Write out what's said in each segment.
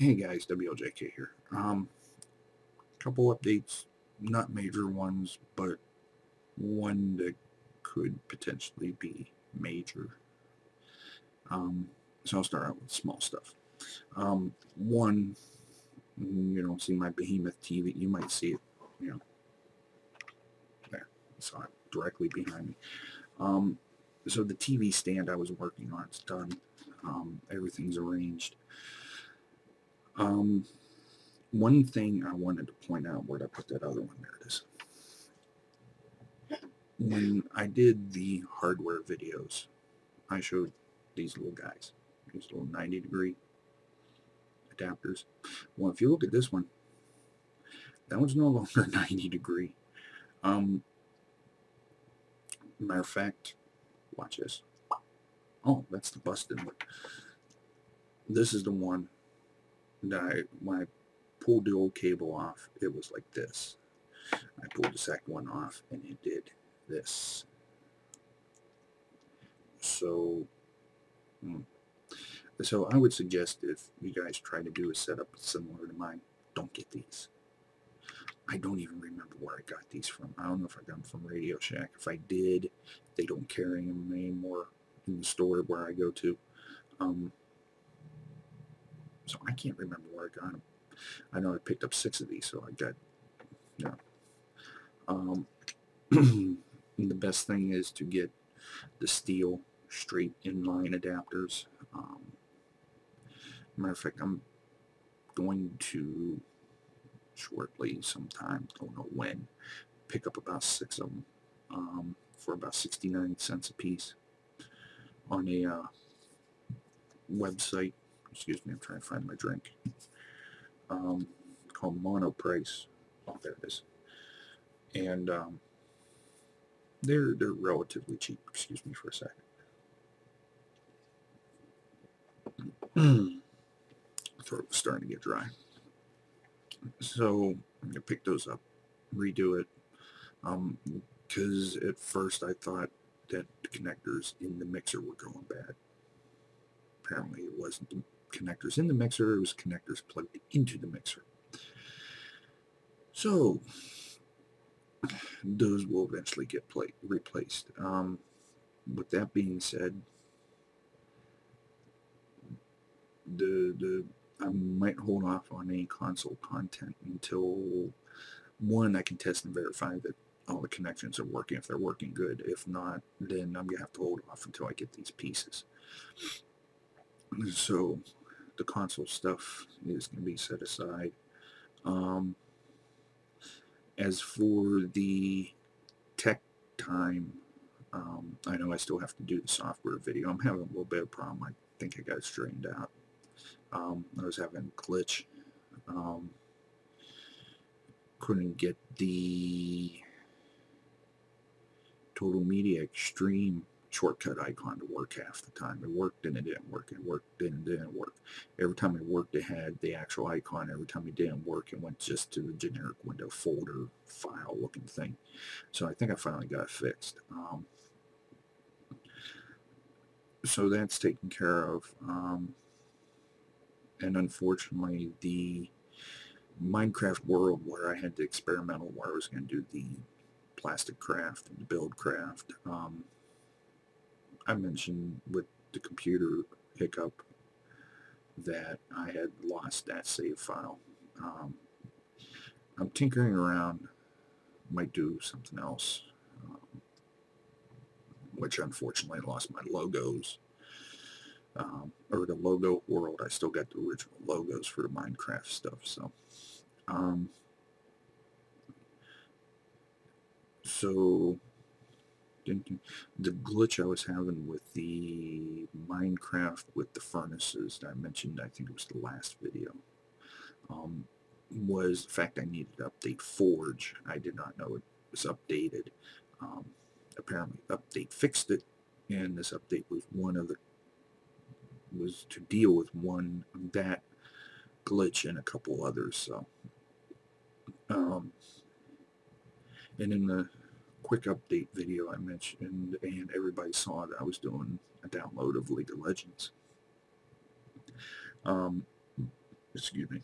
Hey guys, WLJK here. Couple updates, not major ones, but one that could potentially be major. Um, so I'll start out with small stuff. One, you don't see my behemoth TV. You might see it, you know, there. Saw it directly behind me. So the TV stand I was working on is done. Everything's arranged. One thing I wanted to point out, where'd I put that other one? There it is. When I did the hardware videos, I showed these little guys, these little 90-degree adapters. Well, if you look at this one, that one's no longer 90-degree. Matter of fact, watch this. Oh, that's the busted one. This is the one that when I pulled the old cable off, it was like this. I pulled the second one off, and it did this. So I would suggest if you guys try to do a setup similar to mine, don't get these. I don't even remember where I got these from. I don't know if I got them from Radio Shack. If I did, they don't carry them anymore in the store where I go to. So I can't remember where I got them. I know I picked up 6 of these, so I got, the best thing is to get the steel straight inline adapters. Matter of fact, I'm going to shortly sometime, don't know when, pick up about 6 of them for about 69 cents a piece on a website. Excuse me, I'm trying to find my drink. Called Monoprice. Oh, there it is. And they're relatively cheap. Excuse me for a second. Throat was starting to get dry. So I'm going to pick those up, redo it, because at first I thought that the connectors in the mixer were going bad. Apparently it wasn't the connectors in the mixer, it was connectors plugged into the mixer. So those will eventually get replaced. With that being said, I might hold off on any console content until, one, I can test and verify that all the connections are working, if they're working good. If not, then I'm going to have to hold off until I get these pieces. So the console stuff is going to be set aside. As for the tech time, I know I still have to do the software video. I'm having a little bit of problem. I think I got it straightened out. I was having a glitch. Couldn't get the Total Media Extreme shortcut icon to work half the time. It worked and it didn't work. It worked and it didn't work. Every time it worked, it had the actual icon. Every time it didn't work, it went just to the generic window folder file looking thing. So I think I finally got it fixed. So that's taken care of. And unfortunately, the Minecraft world where I had the experimental, where I was going to do the plastic craft and the build craft, I mentioned with the computer hiccup that I had lost that save file. I'm tinkering around, might do something else, which unfortunately I lost my logos. Or the logo world, I still got the original logos for the Minecraft stuff, so the glitch I was having with the Minecraft with the furnaces that I mentioned, I think it was the last video, was the fact I needed to update Forge. I did not know it was updated. Apparently update fixed it, and this update was to deal with that glitch and a couple others. So and in the quick update video I mentioned, and everybody saw that I was doing a download of League of Legends. Excuse me.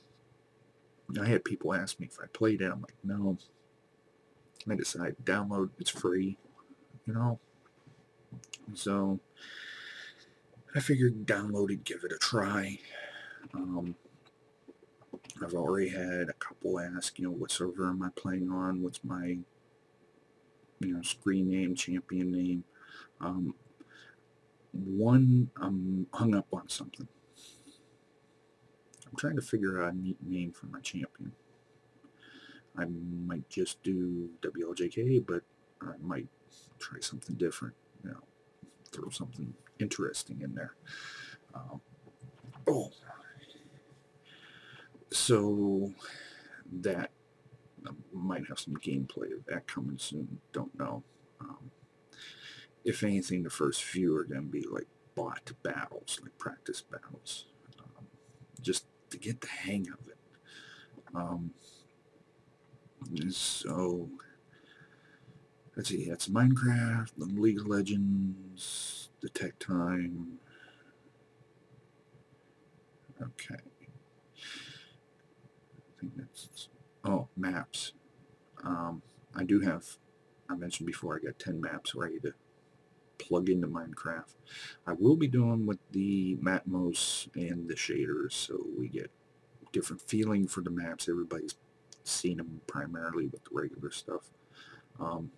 I had people ask me if I played it. I'm like, no. I decided download. It's free, you know. So I figured download it, give it a try. I've already had a couple ask, what server am I playing on? What's my, screen name, champion name? One, I'm hung up on something. I'm trying to figure out a neat name for my champion. I might just do WLJK, but I might try something different, throw something interesting in there. So that might have some gameplay of that coming soon. Don't know. If anything, the first few are going to be like bot battles, like practice battles, just to get the hang of it. So let's see. That's Minecraft, the League of Legends, the Tech Time. Okay. I think that's, maps. I do have, I mentioned before, I got 10 maps ready to plug into Minecraft. I will be doing with the Matmos and the shaders, so we get different feeling for the maps. Everybody's seen them primarily with the regular stuff. And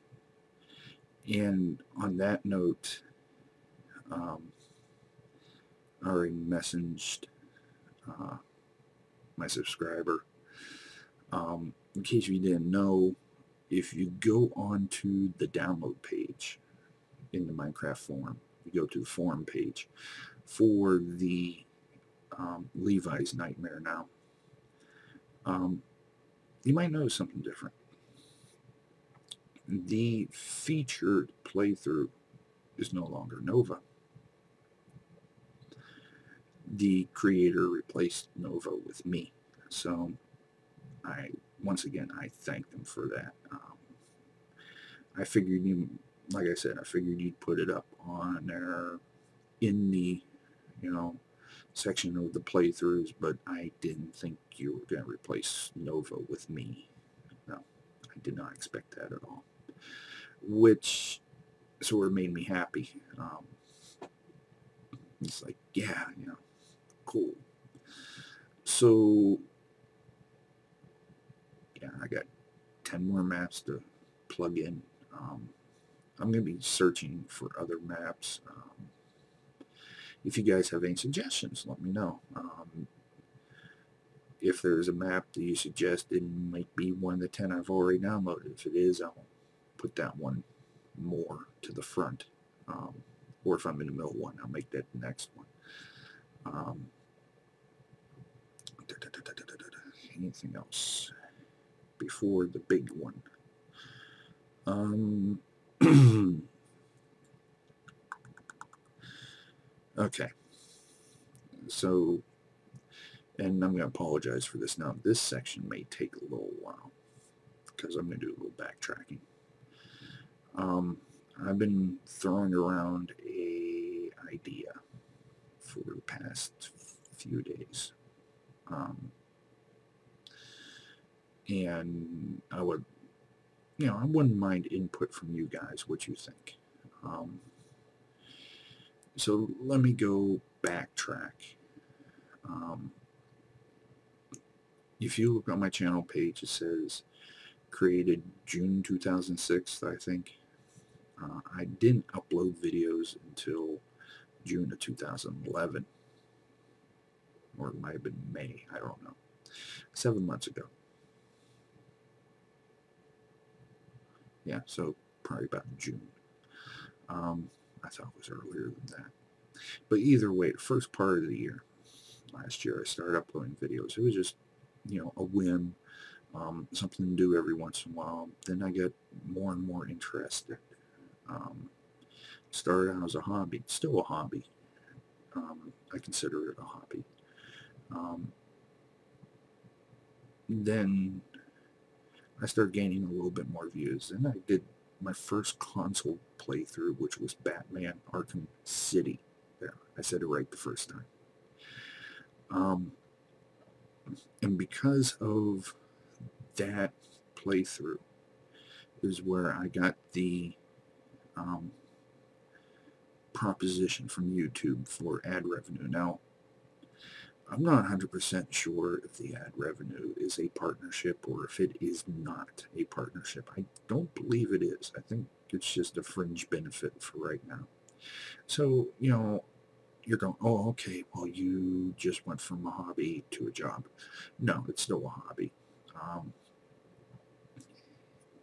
on that note, I already messaged my subscriber. In case you didn't know, if you go onto the download page in the Minecraft forum, you go to the forum page for the Levi's Nightmare now, you might notice something different. The featured playthrough is no longer Nova. The creator replaced Nova with me. So once again, I thank them for that. I figured like I said, I figured you'd put it up on there in the, section of the playthroughs, but I didn't think you were going to replace Nova with me. No, I did not expect that at all. Which sort of made me happy. It's like, yeah, cool. So, yeah, I got 10 more maps to plug in. I'm going to be searching for other maps. If you guys have any suggestions, let me know. If there's a map that you suggest, it might be one of the 10 I've already downloaded. If it is, I'll put that one more to the front. Or if I'm in the middle of one, I'll make that the next one. Anything else before the big one? Okay. So, and I'm going to apologize for this now. This section may take a little while because I'm going to do a little backtracking. I've been throwing around a idea for the past few days. And I would, I wouldn't mind input from you guys, what you think. So let me go backtrack. If you look on my channel page, it says created June 2006, I think. I didn't upload videos until June of 2011. Or it might have been May, I don't know. 7 months ago. Yeah, so probably about June. I thought it was earlier than that. But either way, the first part of the year, last year, I started uploading videos. It was just, a whim, something to do every once in a while. Then I got more and more interested. Started out as a hobby, still a hobby. I consider it a hobby. Then I started gaining a little bit more views. Then I did my first console playthrough, which was Batman Arkham City. There, I said it right the first time. And because of that playthrough is where I got the proposition from YouTube for ad revenue. Now, I'm not 100% sure if the ad revenue is a partnership or if it is not a partnership. I don't believe it is. I think it's just a fringe benefit for right now. So, you know, you're going, oh, okay, well, you just went from a hobby to a job. No, it's still a hobby.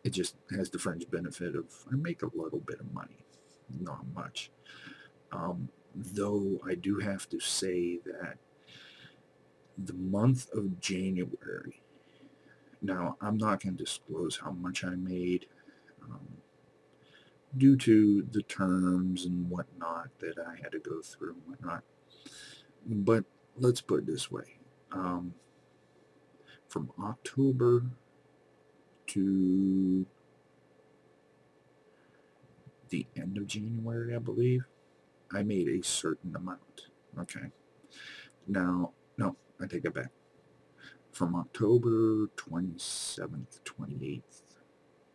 It just has the fringe benefit of I make a little bit of money, not much. Though I do have to say that the month of January, now I'm not going to disclose how much I made due to the terms and whatnot that I had to go through and whatnot. But let's put it this way. From October to the end of January, I believe, I made a certain amount. Okay. Now, no, I take it back. From October 27th, 28th,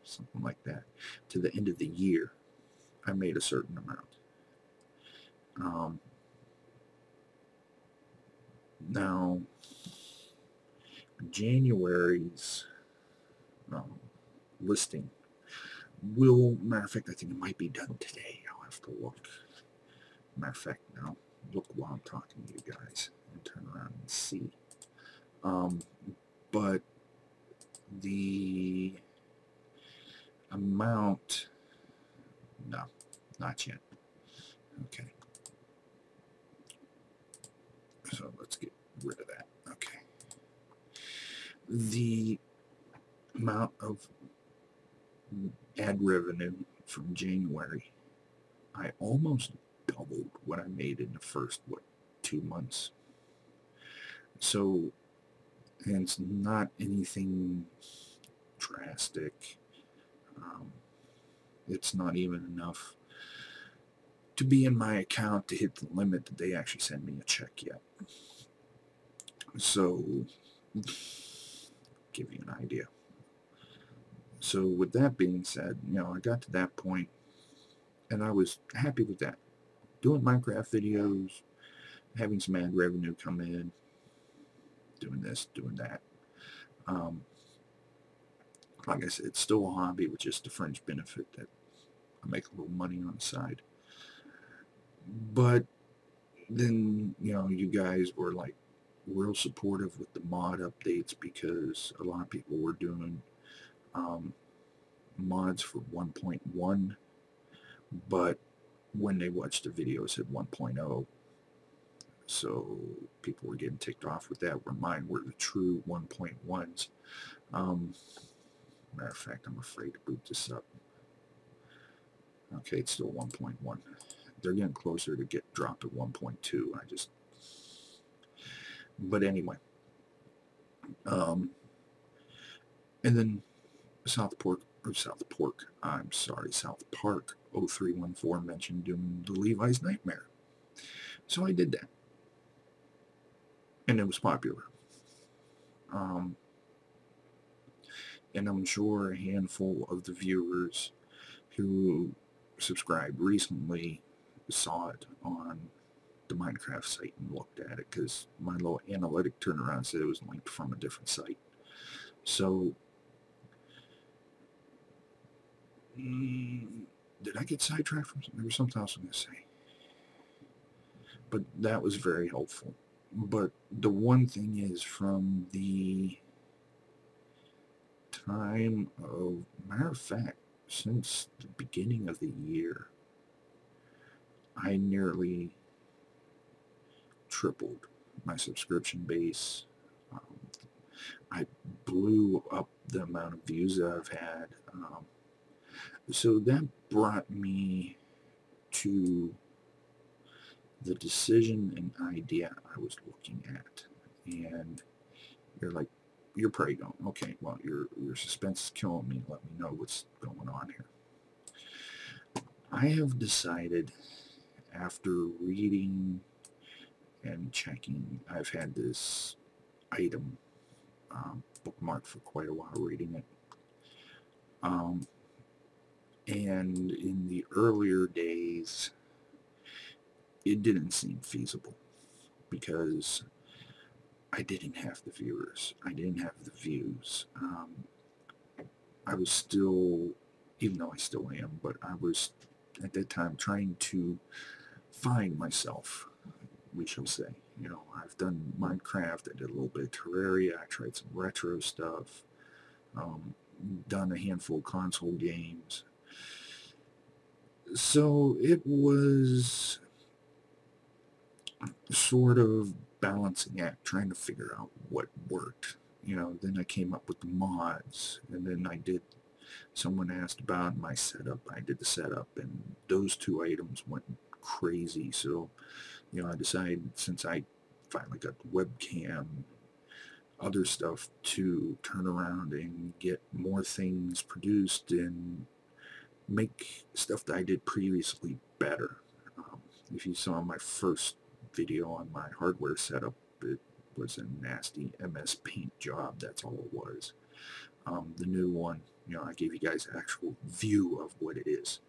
something like that, to the end of the year, I made a certain amount. Now, January's listing will, matter of fact, I think it might be done today. I'll have to look. Matter of fact, now, look while I'm talking to you guys and turn around and see. But the amount, no, not yet. Okay. So let's get rid of that. Okay. The amount of ad revenue from January, I almost doubled what I made in the first, 2 months. So, and it's not anything drastic. It's not even enough to be in my account to hit the limit that they actually send me a check yet. So, give you an idea. So with that being said, you know, I got to that point and I was happy with that. Doing Minecraft videos, having some ad revenue come in, doing this, doing that. Like I said, it's still a hobby with just a fringe benefit that I make a little money on the side. But then, you know, you guys were like real supportive with the mod updates because a lot of people were doing mods for 1.1, but when they watched the video it said 1.0, so people were getting ticked off with that, where mine were the true 1.1s. Matter of fact, I'm afraid to boot this up. Okay, it's still 1.1. They're getting closer to get dropped at 1.2. But anyway, and then South Park 0314 mentioned doing the Levi's Nightmare. So I did that. And it was popular. And I'm sure a handful of the viewers who subscribed recently saw it on the Minecraft site and looked at it, because my little analytic turnaround said it was linked from a different site. So, did I get sidetracked from something? There was something else I was going to say. But that was very helpful. But the one thing is, from the time of, matter of fact, since the beginning of the year, I nearly tripled my subscription base. I blew up the amount of views that I've had. So that brought me to the decision and idea I was looking at. And you're like, you're probably going, okay, well, your suspense is killing me. Let me know what's going on here. I have decided, after reading and checking, I've had this item bookmarked for quite a while reading it. And in the earlier days, it didn't seem feasible because I didn't have the viewers. I didn't have the views. I was still, even though I still am, but I was at that time trying to find myself, we shall say. You know, I've done Minecraft, I did a little bit of Terraria, I tried some retro stuff, done a handful of console games. So it was sort of balancing act, trying to figure out what worked. You know, then I came up with the mods, and then someone asked about my setup. I did the setup, and those two items went crazy. So, you know, I decided, since I finally got the webcam, other stuff, to turn around and get more things produced and make stuff that I did previously better. If you saw my first video on my hardware setup, it was a nasty MS Paint job. That's all it was. The new one, you know, I gave you guys an actual view of what it is.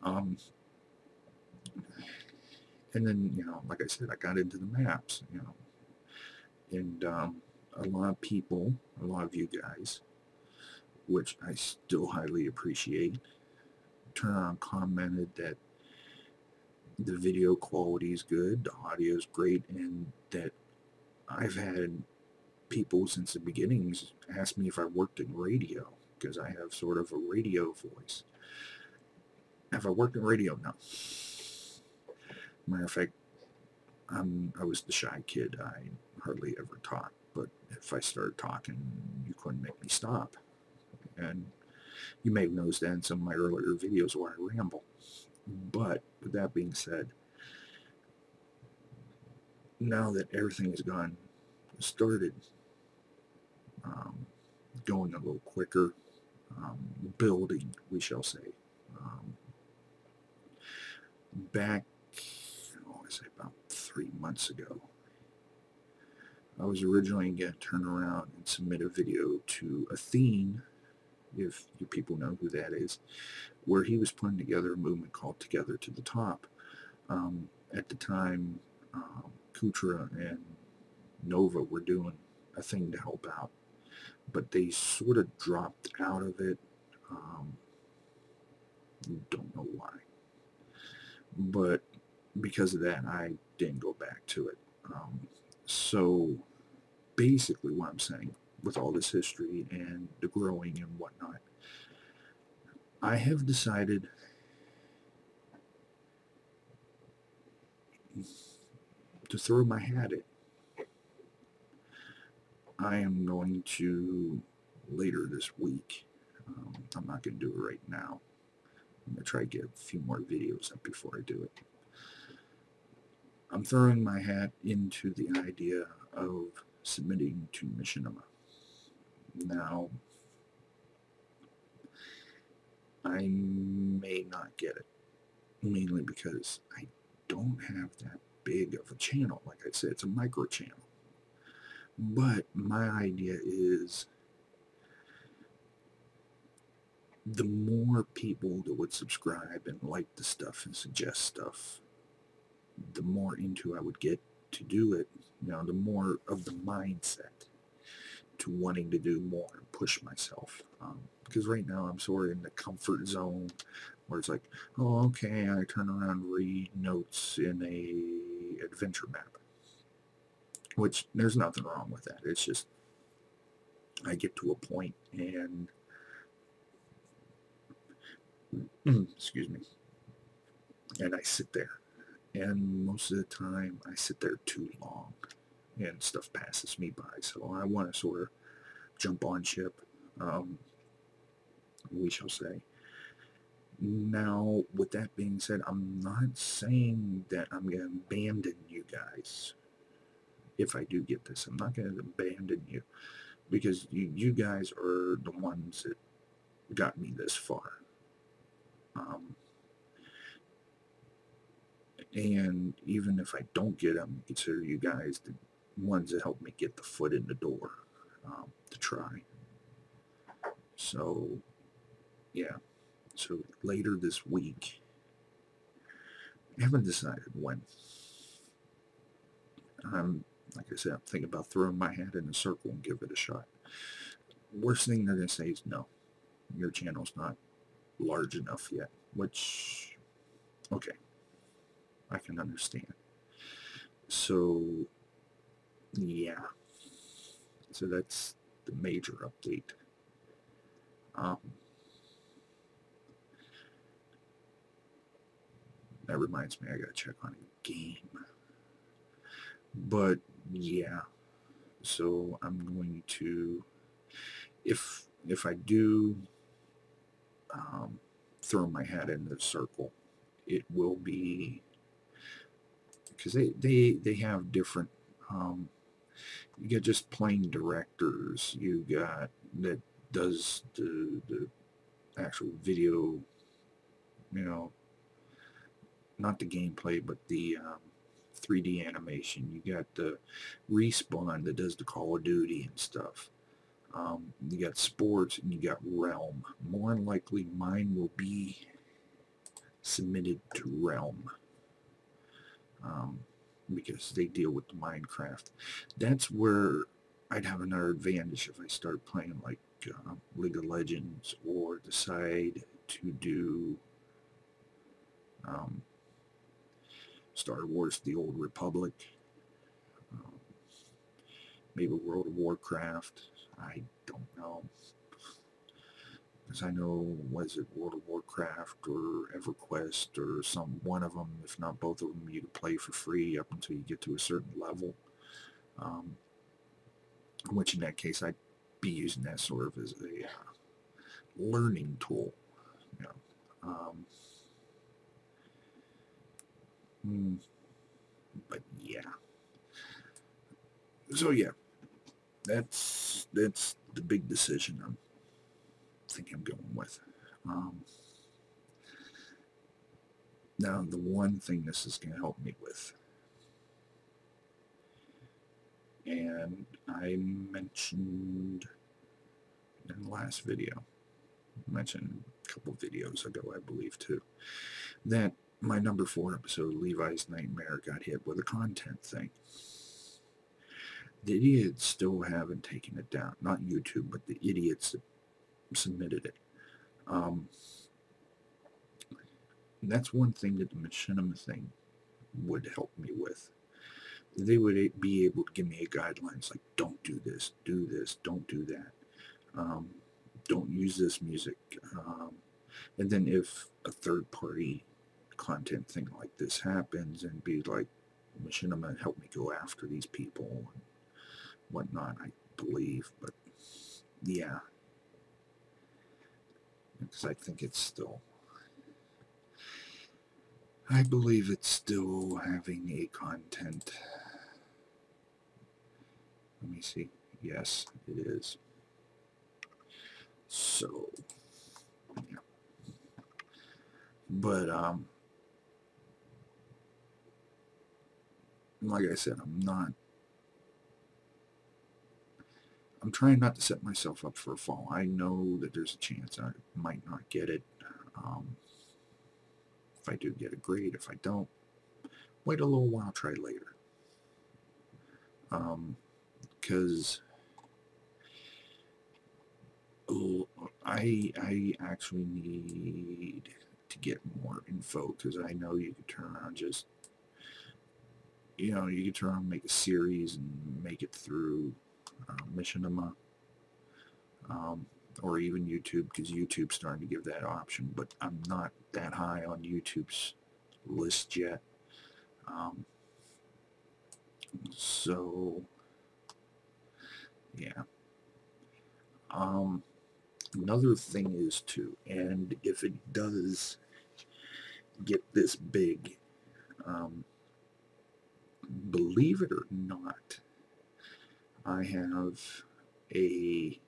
And then, you know, like I said, I got into the maps, you know, and a lot of people, a lot of you guys, which I still highly appreciate, turned around and commented that the video quality is good, the audio is great, and that I've had people since the beginnings ask me if I worked in radio, because I have sort of a radio voice. Have I worked in radio? No. Matter of fact, I was the shy kid. I hardly ever talked, but if I started talking, you couldn't make me stop. And you may have noticed that in some of my earlier videos where I ramble. But with that being said, now that everything has started going a little quicker, building, we shall say. Back, I want to say about 3 months ago, I was originally going to turn around and submit a video to Athene, if you people know who that is, where he was putting together a movement called Together to the Top. At the time, Kutra and Nova were doing a thing to help out, but they sort of dropped out of it. Don't know why, but because of that, I didn't go back to it. So basically what I'm saying, with all this history and the growing and whatnot, I have decided to throw my hat in. I am going to, later this week, I'm not going to do it right now. I'm going to try to get a few more videos up before I do it. I'm throwing my hat into the idea of submitting to Machinima. Now, I may not get it, mainly because I don't have that big of a channel. Like I said, it's a micro channel. But my idea is, the more people that would subscribe and like the stuff and suggest stuff, the more into I would get to do it. You know, the more of the mindset to wanting to do more and push myself. Because right now I'm sort of in the comfort zone where it's like, oh, okay, I turn around and read notes in a adventure map. Which, there's nothing wrong with that. It's just, I get to a point and, excuse me, and I sit there. And most of the time, I sit there too long, and stuff passes me by. So I want to sort of jump on ship, we shall say. Now, with that being said, I'm not saying that I'm going to abandon you guys. If I do get this, I'm not going to abandon you, because you guys are the ones that got me this far. And even if I don't get them, consider you guys the ones that helped me get the foot in the door. to try. So, yeah. So later this week, I haven't decided when. Like I said, I'm thinking about throwing my hat in a circle and give it a shot. Worst thing they're going to say is no. Your channel's not large enough yet. Which, okay, I can understand. So, yeah. So that's the major update. That reminds me, I gotta check on a game. But yeah, so I'm going to, if I do throw my hat in the circle, it will be because they have different. You get just plain directors. You got that does the actual video, you know, not the gameplay, but the 3D animation. You got the Respawn that does the Call of Duty and stuff. You got sports and you got Realm. More than likely, mine will be submitted to Realm because they deal with the Minecraft. That's where I'd have another advantage if I start playing like League of Legends or decide to do Star Wars: The Old Republic, maybe World of Warcraft. I don't know. Because I know, was it World of Warcraft or EverQuest or one of them, if not both of them, you can play for free up until you get to a certain level. Which in that case, I'd be using that sort of as a learning tool. You know. But yeah. So yeah, that's the big decision I think I'm going with. Now, the one thing this is going to help me with, and I mentioned in the last video, mentioned a couple videos ago, I believe too, that my number 4 episode, Levi's Nightmare, got hit with a content thing. The idiots still haven't taken it down. Not YouTube, but the idiots that submitted it. That's one thing that the Machinima thing would help me with. They would be able to give me a guidelines like, don't do this, don't do that. Don't use this music. And then if a third-party content thing like this happens, and be like, Machinima, help me go after these people and whatnot, I believe. But yeah, because I think it's still, I believe it's still having a content. Let me see. Yes, it is. So, yeah. But, like I said, I'm trying not to set myself up for a fall. I know that there's a chance I might not get it. If I do get it, great. If I don't, wait a little while, try later. Because I actually need to get more info, because I know you can turn around just, you can turn around and make a series and make it through Machinima, or even YouTube, because YouTube's starting to give that option, but I'm not that high on YouTube's list yet. So, yeah. Another thing is too, and if it does get this big, believe it or not, I have a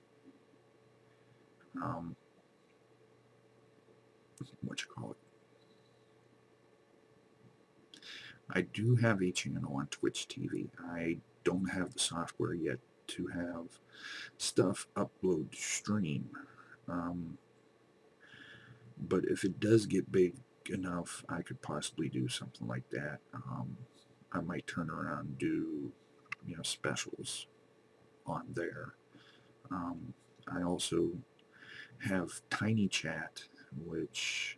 I do have a channel on Twitch TV. I don't have the software yet to have stuff upload to stream. But if it does get big enough, I could possibly do something like that. I might turn around and do, specials on there. I also have Tiny Chat, which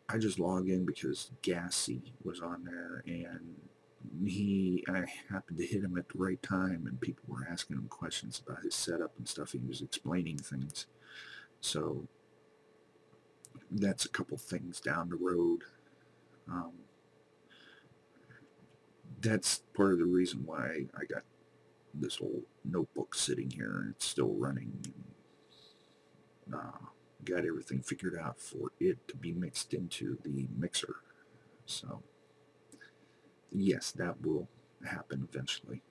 I just log in because Gassy was on there, and I happened to hit him at the right time, and people were asking him questions about his setup and stuff. He was explaining things. So that's a couple things down the road. That's part of the reason why I got this whole notebook sitting here, and it's still running. And, got everything figured out for it to be mixed into the mixer. So yes, that will happen eventually.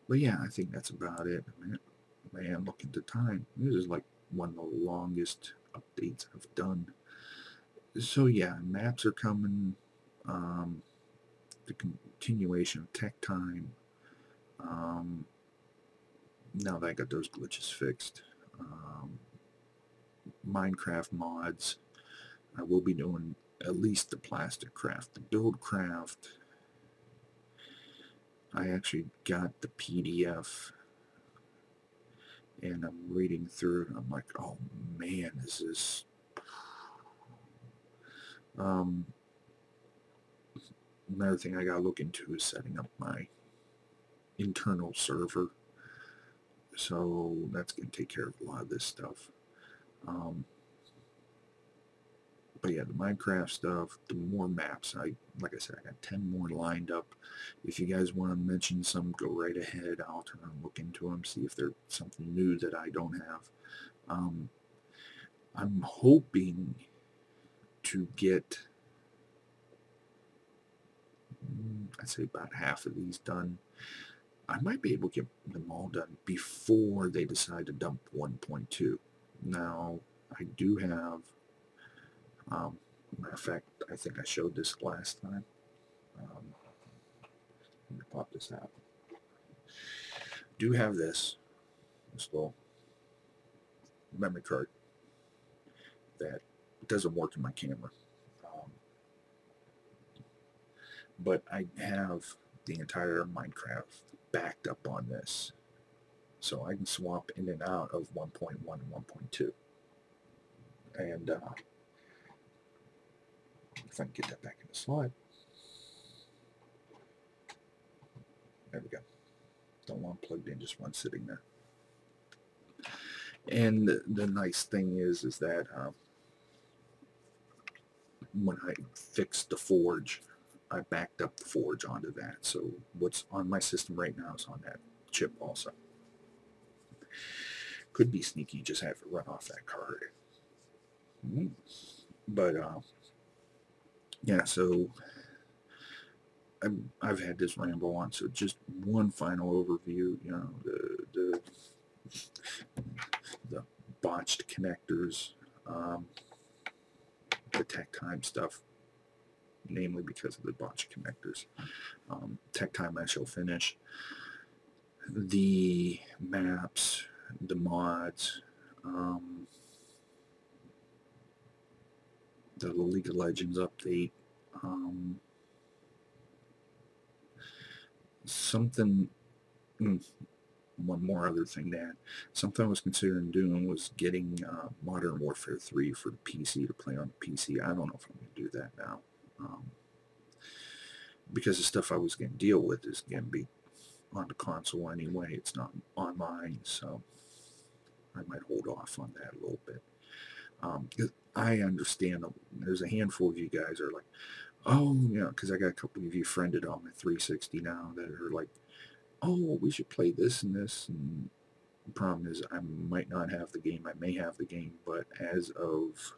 But yeah, I think that's about it. Man, look at the time. This is like one of the longest updates I've done. So yeah, maps are coming. The continuation of Tech Time. Now that I got those glitches fixed. Minecraft mods. I will be doing at least the plastic craft. The build craft, I actually got the PDF, and I'm reading through it, and I'm like, oh man, this is... Another thing I gotta look into is setting up my internal server. So that's going to take care of a lot of this stuff. But yeah, the Minecraft stuff, the more maps, like I said, I got 10 more lined up. If you guys want to mention some, go right ahead. I'll turn and look into them, see if there's something new that I don't have. I'm hoping to get, I'd say about half of these done. I might be able to get them all done before they decide to dump 1.2. Now, I do have, matter of fact, I think I showed this last time. Let me pop this out. Do have this little memory card that doesn't work in my camera. But I have the entire Minecraft backed up on this, so I can swap in and out of 1.1 and 1.2. And if I can get that back in the slot, there we go. Don't want plugged in, just one sitting there. And the nice thing is that when I fixed the forge, I backed up the forge onto that. So what's on my system right now is on that chip also. Could be sneaky, just have it run off that card. But yeah, so I've had this ramble on. So just one final overview. You know, the botched connectors, the Tech Time stuff, namely because of the botched connectors. Tech Time I shall finish. The maps, the mods, the League of Legends update, one more other thing that something I was considering doing was getting Modern Warfare 3 for the PC to play on the PC. I don't know if I'm going to do that now. Because the stuff I was going to deal with is going to be on the console anyway. It's not on mine, so I might hold off on that a little bit. I understand there's a handful of you guys are like, oh, you know, because I got a couple of you friended on my 360 now that are like, oh, we should play this and this. And the problem is I might not have the game. I may have the game, but as of,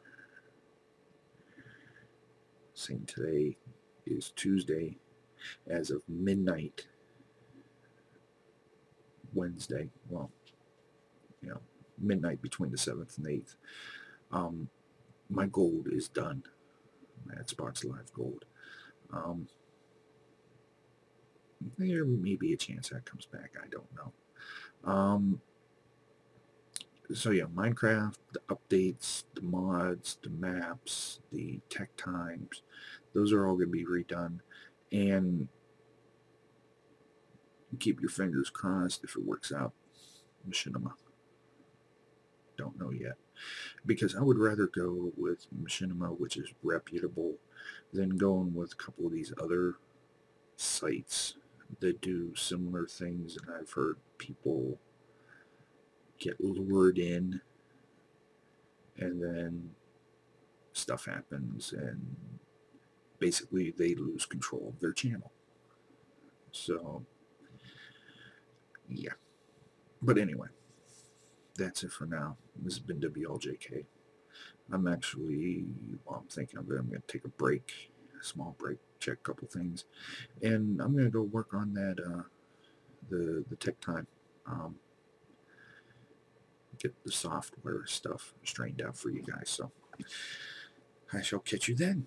saying today is Tuesday, as of midnight Wednesday, well, you know, midnight between the 7th and 8th, my gold is done. My Xbox Live Gold. There may be a chance that comes back. I don't know. So yeah, Minecraft, the updates, the mods, the maps, the tech times, those are all going to be redone. And keep your fingers crossed if it works out. Machinima. Don't know yet. Because I would rather go with Machinima, which is reputable, than going with a couple of these other sites that do similar things. And I've heard people get lured in and then stuff happens and basically they lose control of their channel. So yeah, but anyway, that's it for now. This has been WLJK. I'm thinking I'm going to take a break, a small break, check a couple things, and I'm going to go work on that the tech time, get the software stuff straightened out for you guys. So I shall catch you then.